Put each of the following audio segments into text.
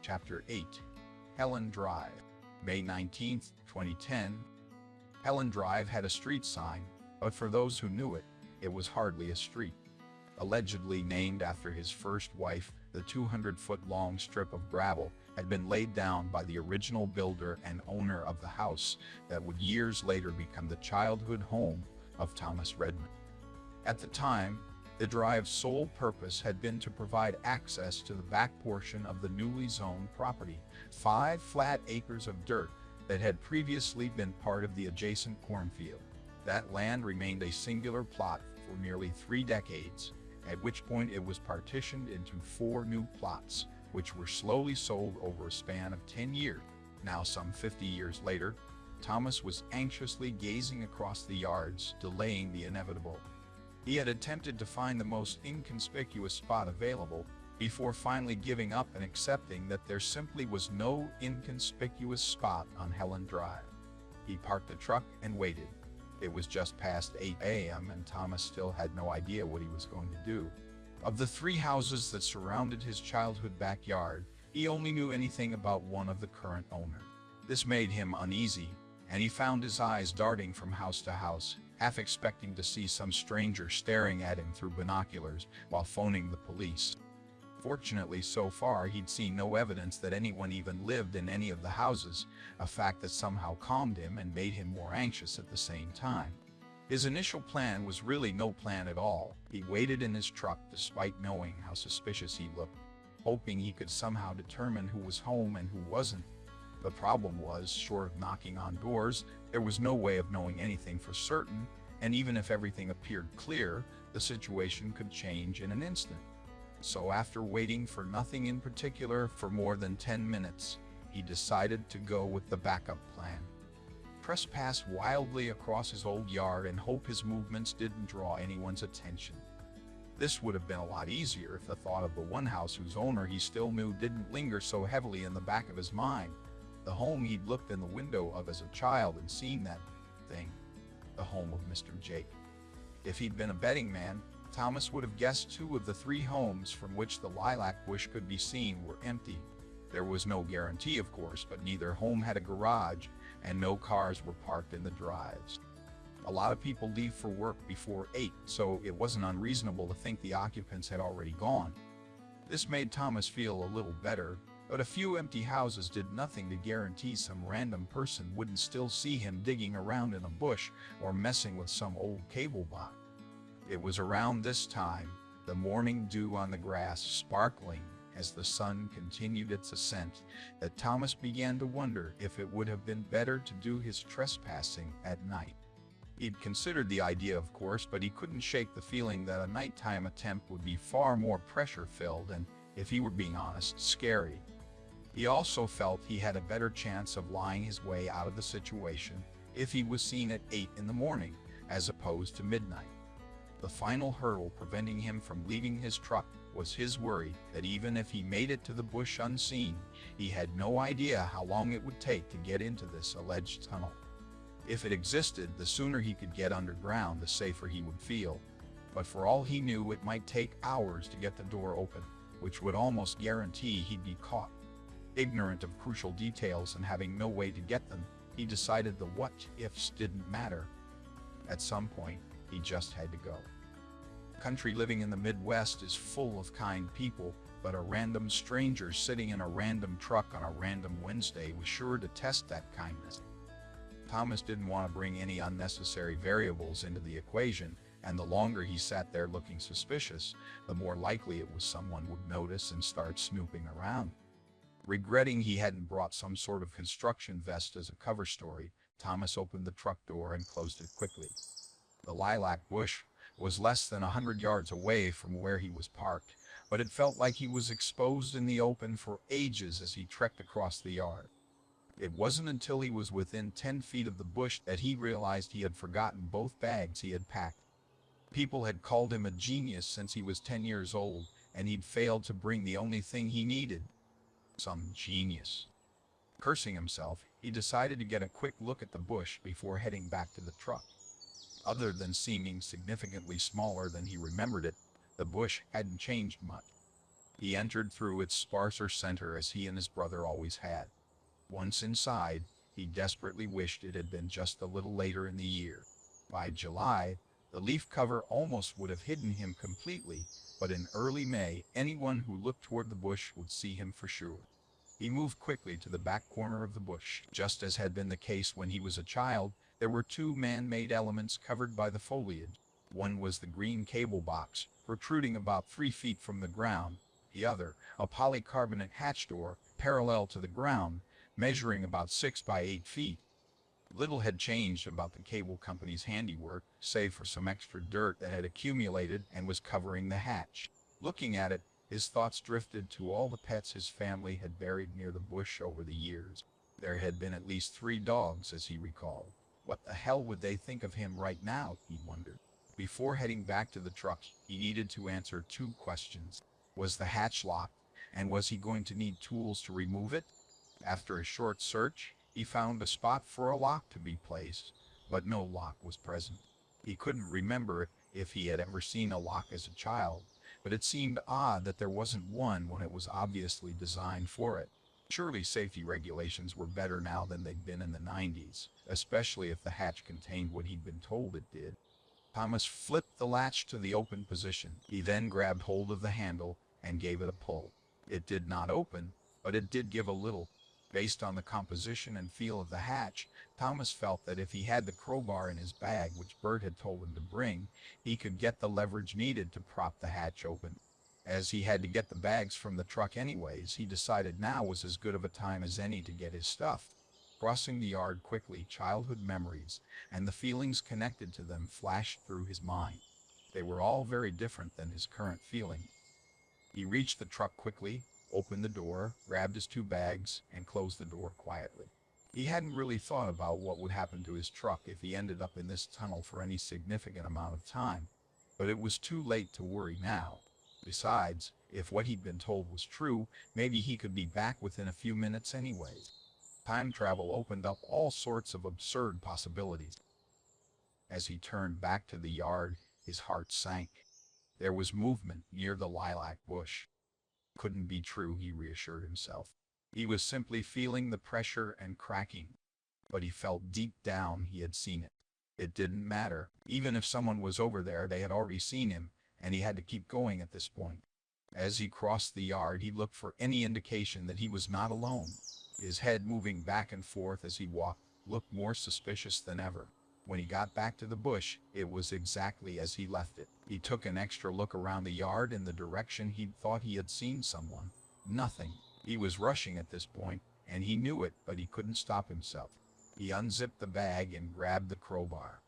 Chapter 8. Helen Drive. May 19, 2010. Helen Drive had a street sign, but for those who knew it, it was hardly a street. Allegedly named after his first wife, the 200-foot-long strip of gravel had been laid down by the original builder and owner of the house that would years later become the childhood home of Thomas Redmond. At the time, the drive's sole purpose had been to provide access to the back portion of the newly zoned property, 5 flat acres of dirt that had previously been part of the adjacent cornfield. That land remained a singular plot for nearly 3 decades, at which point it was partitioned into 4 new plots, which were slowly sold over a span of 10 years. Now, some 50 years later, Thomas was anxiously gazing across the yards, delaying the inevitable. He had attempted to find the most inconspicuous spot available before finally giving up and accepting that there simply was no inconspicuous spot on Helen Drive. He parked the truck and waited. It was just past 8 a.m. and Thomas still had no idea what he was going to do. Of the 3 houses that surrounded his childhood backyard, he only knew anything about one of the current owner. This made him uneasy, and he found his eyes darting from house to house, half expecting to see some stranger staring at him through binoculars while phoning the police. Fortunately, so far he'd seen no evidence that anyone even lived in any of the houses, a fact that somehow calmed him and made him more anxious at the same time. His initial plan was really no plan at all. He waited in his truck despite knowing how suspicious he looked, hoping he could somehow determine who was home and who wasn't. The problem was, short of knocking on doors, there was no way of knowing anything for certain, and even if everything appeared clear, the situation could change in an instant. So after waiting for nothing in particular for more than 10 minutes, he decided to go with the backup plan. Trespass wildly across his old yard and hope his movements didn't draw anyone's attention. This would have been a lot easier if the thought of the one house whose owner he still knew didn't linger so heavily in the back of his mind. The home he'd looked in the window of as a child and seen that thing. The home of Mr. Jake. If he'd been a betting man, Thomas would have guessed 2 of the 3 homes from which the lilac bush could be seen were empty. There was no guarantee, of course, but neither home had a garage, and no cars were parked in the drives. A lot of people leave for work before 8, so it wasn't unreasonable to think the occupants had already gone. This made Thomas feel a little better, but a few empty houses did nothing to guarantee some random person wouldn't still see him digging around in a bush or messing with some old cable box. It was around this time, the morning dew on the grass sparkling as the sun continued its ascent, that Thomas began to wonder if it would have been better to do his trespassing at night. He'd considered the idea, of course, but he couldn't shake the feeling that a nighttime attempt would be far more pressure-filled and, if he were being honest, scary. He also felt he had a better chance of lying his way out of the situation if he was seen at 8 in the morning, as opposed to midnight. The final hurdle preventing him from leaving his truck was his worry that even if he made it to the bush unseen, he had no idea how long it would take to get into this alleged tunnel. If it existed, the sooner he could get underground, the safer he would feel. But for all he knew, it might take hours to get the door open, which would almost guarantee he'd be caught. Ignorant of crucial details and having no way to get them, he decided the what-ifs didn't matter. At some point, he just had to go. Country living in the Midwest is full of kind people, but a random stranger sitting in a random truck on a random Wednesday was sure to test that kindness. Thomas didn't want to bring any unnecessary variables into the equation, and the longer he sat there looking suspicious, the more likely it was someone would notice and start snooping around. Regretting he hadn't brought some sort of construction vest as a cover story, Thomas opened the truck door and closed it quickly. The lilac bush was less than 100 yards away from where he was parked, but it felt like he was exposed in the open for ages as he trekked across the yard. It wasn't until he was within 10 feet of the bush that he realized he had forgotten both bags he had packed. People had called him a genius since he was 10 years old, and he'd failed to bring the only thing he needed. Some genius. Cursing himself, he decided to get a quick look at the bush before heading back to the truck. Other than seeming significantly smaller than he remembered it, the bush hadn't changed much. He entered through its sparser center as he and his brother always had. Once inside, he desperately wished it had been just a little later in the year. By July, the leaf cover almost would have hidden him completely, but in early May, anyone who looked toward the bush would see him for sure. He moved quickly to the back corner of the bush. Just as had been the case when he was a child, there were two man-made elements covered by the foliage. One was the green cable box, protruding about 3 feet from the ground. The other, a polycarbonate hatch door, parallel to the ground, measuring about 6 by 8 feet. Little had changed about the cable company's handiwork, save for some extra dirt that had accumulated and was covering the hatch. Looking at it, his thoughts drifted to all the pets his family had buried near the bush over the years. There had been at least 3 dogs, as he recalled. What the hell would they think of him right now, he wondered. Before heading back to the truck, he needed to answer 2 questions. Was the hatch locked, and was he going to need tools to remove it? After a short search, he found a spot for a lock to be placed, but no lock was present. He couldn't remember if he had ever seen a lock as a child, but it seemed odd that there wasn't one when it was obviously designed for it. Surely safety regulations were better now than they'd been in the 90s, especially if the hatch contained what he'd been told it did. Thomas flipped the latch to the open position. He then grabbed hold of the handle and gave it a pull. It did not open, but it did give a little. Based on the composition and feel of the hatch, Thomas felt that if he had the crowbar in his bag, which Bert had told him to bring, he could get the leverage needed to prop the hatch open. As he had to get the bags from the truck anyways, he decided now was as good of a time as any to get his stuff. Crossing the yard quickly, childhood memories and the feelings connected to them flashed through his mind. They were all very different than his current feeling. He reached the truck quickly, opened the door, grabbed his 2 bags, and closed the door quietly. He hadn't really thought about what would happen to his truck if he ended up in this tunnel for any significant amount of time, but it was too late to worry now. Besides, if what he'd been told was true, maybe he could be back within a few minutes anyway. Time travel opened up all sorts of absurd possibilities. As he turned back to the yard, his heart sank. There was movement near the lilac bush. Couldn't be true, he reassured himself. He was simply feeling the pressure and cracking. But he felt deep down he had seen it. It didn't matter. Even if someone was over there, they had already seen him, and he had to keep going at this point. As he crossed the yard, he looked for any indication that he was not alone. His head moving back and forth as he walked looked more suspicious than ever. When he got back to the bush, it was exactly as he left it. He took an extra look around the yard in the direction he'd thought he had seen someone. Nothing. He was rushing at this point, and he knew it, but he couldn't stop himself. He unzipped the bag and grabbed the crowbar.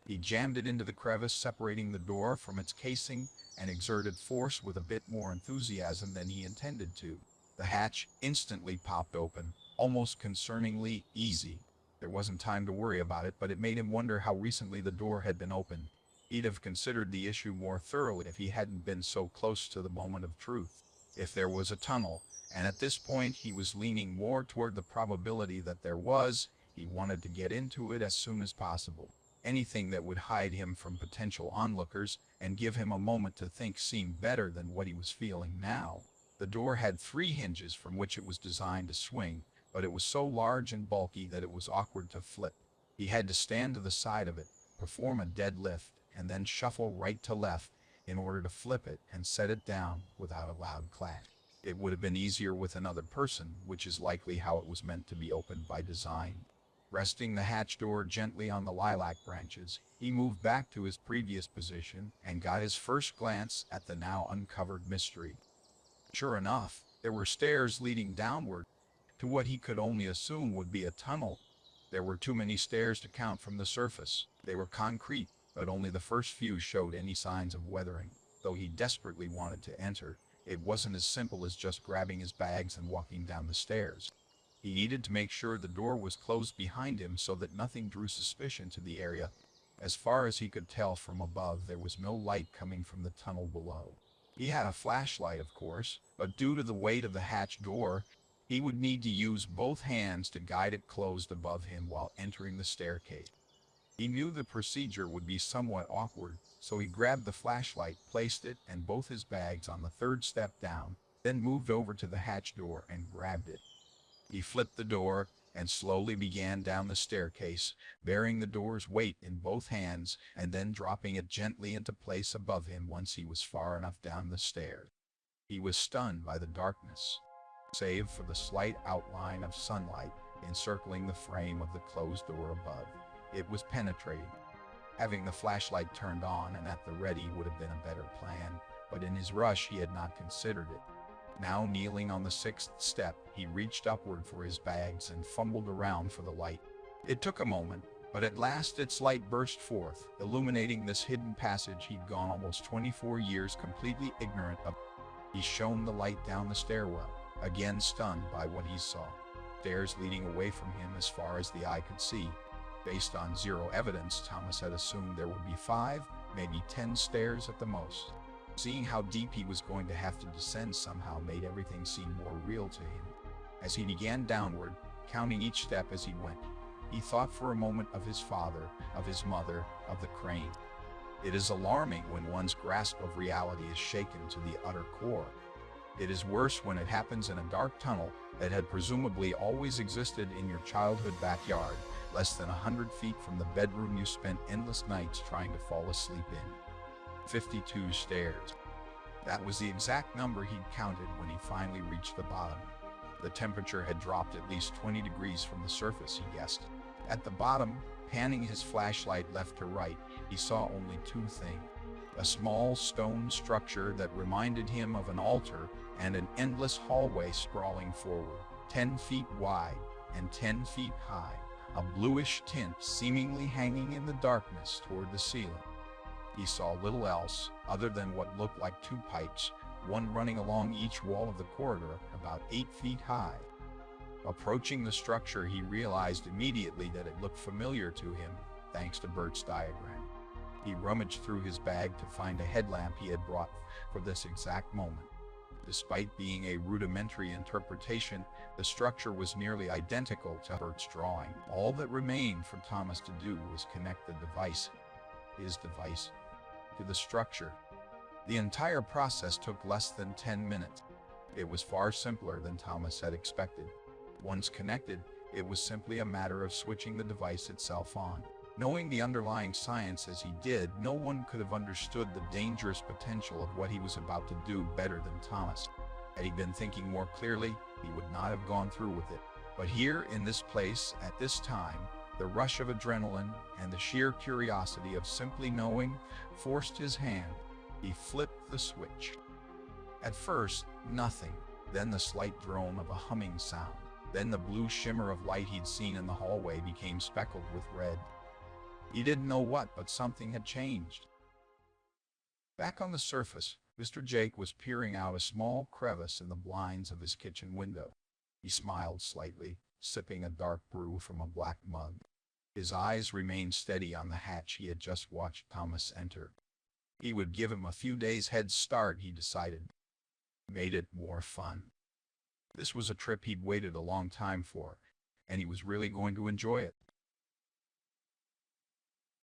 He jammed it into the crevice separating the door from its casing and exerted force with a bit more enthusiasm than he intended to. The hatch instantly popped open, almost concerningly easy. There wasn't time to worry about it, but it made him wonder how recently the door had been opened. He'd have considered the issue more thoroughly if he hadn't been so close to the moment of truth. If there was a tunnel, and at this point he was leaning more toward the probability that there was, he wanted to get into it as soon as possible. Anything that would hide him from potential onlookers and give him a moment to think seemed better than what he was feeling now. The door had 3 hinges from which it was designed to swing, but it was so large and bulky that it was awkward to flip. He had to stand to the side of it, perform a deadlift, and then shuffle right to left in order to flip it and set it down without a loud clash. It would have been easier with another person, which is likely how it was meant to be opened by design. Resting the hatch door gently on the lilac branches, he moved back to his previous position and got his first glance at the now uncovered mystery. Sure enough, there were stairs leading downward to what he could only assume would be a tunnel. There were too many stairs to count from the surface. They were concrete, but only the first few showed any signs of weathering. Though he desperately wanted to enter, it wasn't as simple as just grabbing his bags and walking down the stairs. He needed to make sure the door was closed behind him so that nothing drew suspicion to the area. As far as he could tell from above, there was no light coming from the tunnel below. He had a flashlight, of course, but due to the weight of the hatch door, he would need to use both hands to guide it closed above him while entering the staircase. He knew the procedure would be somewhat awkward, so he grabbed the flashlight, placed it and both his bags on the 3rd step down, then moved over to the hatch door and grabbed it. He flipped the door and slowly began down the staircase, bearing the door's weight in both hands and then dropping it gently into place above him once he was far enough down the stairs. He was stunned by the darkness, save for the slight outline of sunlight encircling the frame of the closed door above. It was penetrating. Having the flashlight turned on and at the ready would have been a better plan, but in his rush he had not considered it. Now kneeling on the sixth step, he reached upward for his bags and fumbled around for the light. It took a moment, but at last its light burst forth, illuminating this hidden passage he'd gone almost 24 years completely ignorant of. He shone the light down the stairwell, again stunned by what he saw. Stairs leading away from him as far as the eye could see. Based on zero evidence, Thomas had assumed there would be 5, maybe 10 stairs at the most. Seeing how deep he was going to have to descend somehow made everything seem more real to him. As he began downward, counting each step as he went, he thought for a moment of his father, of his mother, of the crane. It is alarming when one's grasp of reality is shaken to the utter core. It is worse when it happens in a dark tunnel that had presumably always existed in your childhood backyard, less than 100 feet from the bedroom you spent endless nights trying to fall asleep in. 52 stairs. That was the exact number he'd counted when he finally reached the bottom. The temperature had dropped at least 20 degrees from the surface, he guessed. At the bottom, panning his flashlight left to right, he saw only 2 things. A small stone structure that reminded him of an altar and an endless hallway sprawling forward, 10 feet wide and 10 feet high, a bluish tint seemingly hanging in the darkness toward the ceiling. He saw little else other than what looked like 2 pipes, one running along each wall of the corridor about 8 feet high. Approaching the structure, he realized immediately that it looked familiar to him, thanks to Bert's diagram. He rummaged through his bag to find a headlamp he had brought for this exact moment. Despite being a rudimentary interpretation, the structure was nearly identical to Bert's drawing. All that remained for Thomas to do was connect the device, his device, to the structure. The entire process took less than 10 minutes. It was far simpler than Thomas had expected. Once connected, it was simply a matter of switching the device itself on. Knowing the underlying science as he did, no one could have understood the dangerous potential of what he was about to do better than Thomas. Had he been thinking more clearly, he would not have gone through with it. But here, in this place, at this time, the rush of adrenaline and the sheer curiosity of simply knowing forced his hand. He flipped the switch. At first, nothing. Then the slight drone of a humming sound. Then the blue shimmer of light he'd seen in the hallway became speckled with red. He didn't know what, but something had changed. Back on the surface, Mr. Jake was peering out a small crevice in the blinds of his kitchen window. He smiled slightly, sipping a dark brew from a black mug. His eyes remained steady on the hatch he had just watched Thomas enter. He would give him a few days' head start, he decided. Made it more fun. This was a trip he'd waited a long time for, and he was really going to enjoy it.